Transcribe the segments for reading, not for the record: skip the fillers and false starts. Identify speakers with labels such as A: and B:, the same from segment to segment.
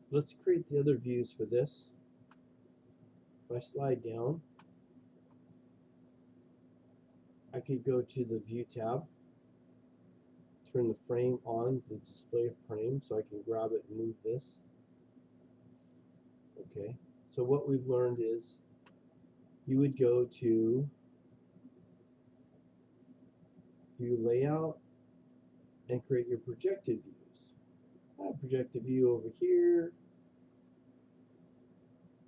A: Let's create the other views for this. If I slide down, I could go to the View tab, turn the frame on, the display frame, so I can grab it and move this. Okay, so what we've learned is you would go to View Layout and create your projected views. I have projected view over here,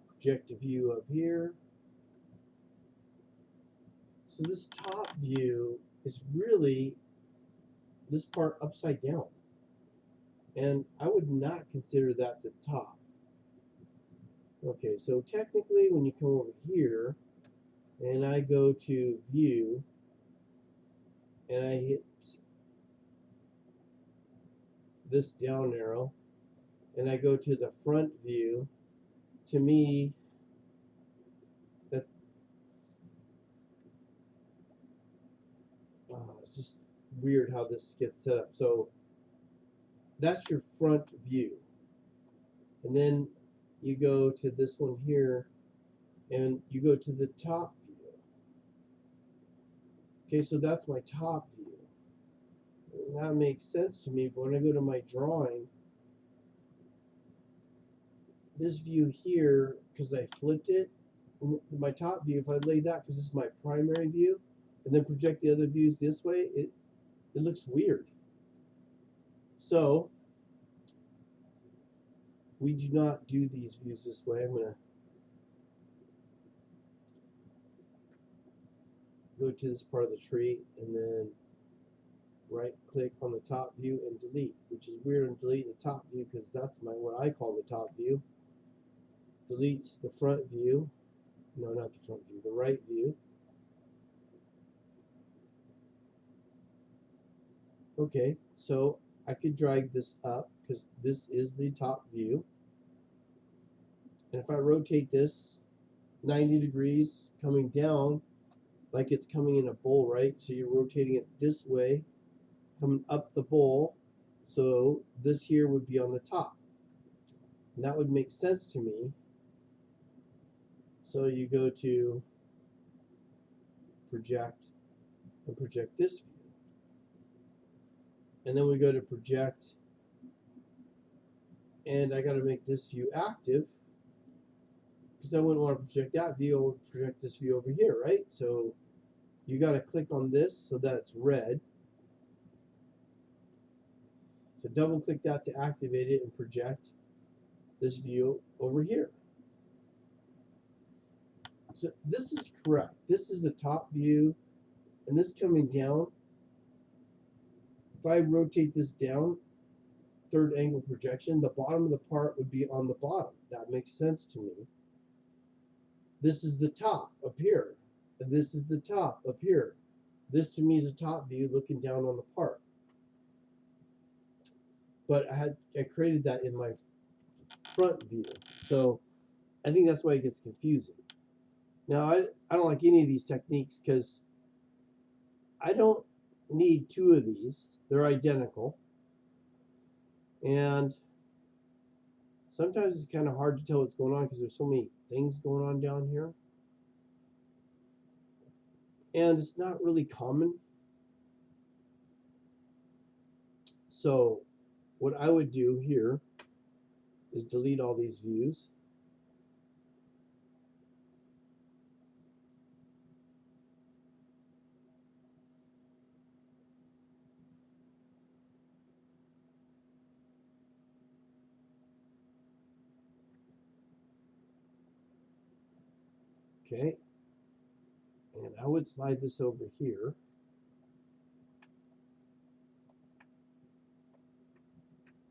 A: projected view up here. So this top view is really this part upside down. And I would not consider that the top. Okay, so technically when you come over here and I go to view and I hit this down arrow and I go to the front view, to me that's it's just weird how this gets set up. So that's your front view. And then you go to this one here and you go to the top view. Okay, so that's my top view. And that makes sense to me, but when I go to my drawing, this view here, because I flipped it, my top view, if I lay that, because this is my primary view, and then project the other views this way, it looks weird. So we do not do these views this way. I'm going to go to this part of the tree and then right click on the top view and delete, which is weird. I'm deleting the top view because that's my what I call the top view. Delete the front view. No, not the front view, the right view. Okay, so I could drag this up because this is the top view. And if I rotate this 90 degrees coming down, like it's coming in a bowl, right? So you're rotating it this way, coming up the bowl. So this here would be on the top. And that would make sense to me. So you go to project and project this view. And then we go to project, and I got to make this view active because I wouldn't want to project that view. I would project this view over here, right? So you got to click on this so that it's red. So double click that to activate it and project this view over here. So this is correct. This is the top view, and this coming down. If I rotate this down, third angle projection, the bottom of the part would be on the bottom. That makes sense to me. This is the top up here, and this is the top up here. This to me is a top view looking down on the part. But I created that in my front view. So I think that's why it gets confusing. Now I don't like any of these techniques because I don't need two of these. They're identical. And sometimes it's kind of hard to tell what's going on because there's so many things going on down here. And it's not really common. So what I would do here is delete all these views. Okay. And I would slide this over here.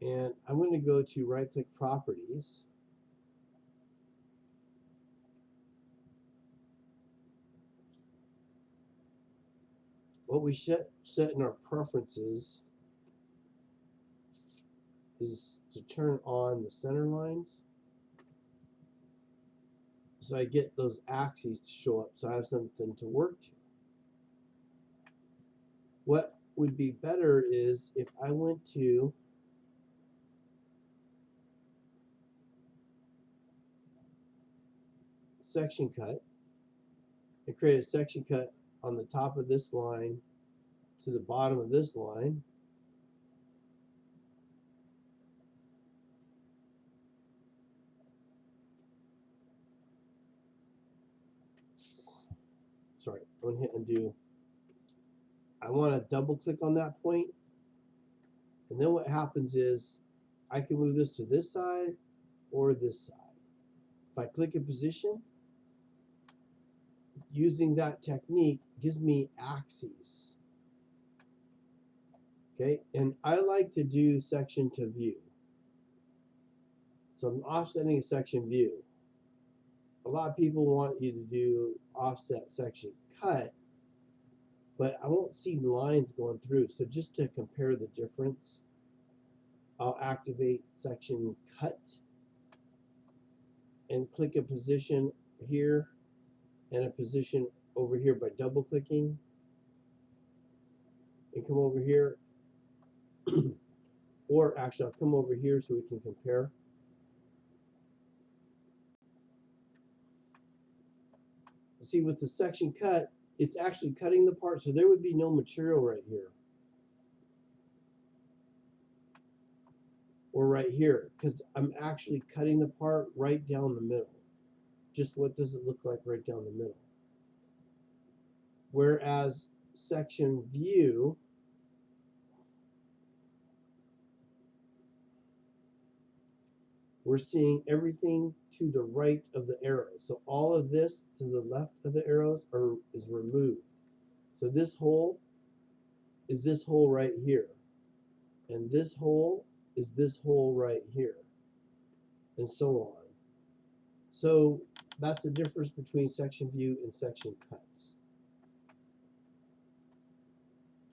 A: And I'm going to go to right click properties. What we set in our preferences is to turn on the center lines. So I get those axes to show up so I have something to work to. What would be better is if I went to section cut and create a section cut on the top of this line to the bottom of this line. Sorry, I'm going to hit undo. I want to double click on that point, and then what happens is I can move this to this side or this side. If I click a position, using that technique gives me axes. Okay, and I like to do section to view. So I'm offsetting a section view. A lot of people want you to do offset section cut, but I won't see lines going through. So just to compare the difference, I'll activate section cut and click a position here and a position over here by double clicking, and come over here. Or actually I'll come over here so we can compare. See, with the section cut, it's actually cutting the part, so there would be no material right here or right here, because I'm actually cutting the part right down the middle. Just what does it look like right down the middle? Whereas section view, we're seeing everything to the right of the arrows. So all of this to the left of the arrows is removed. So this hole is this hole right here. And this hole is this hole right here. And so on. So that's the difference between section view and section cuts.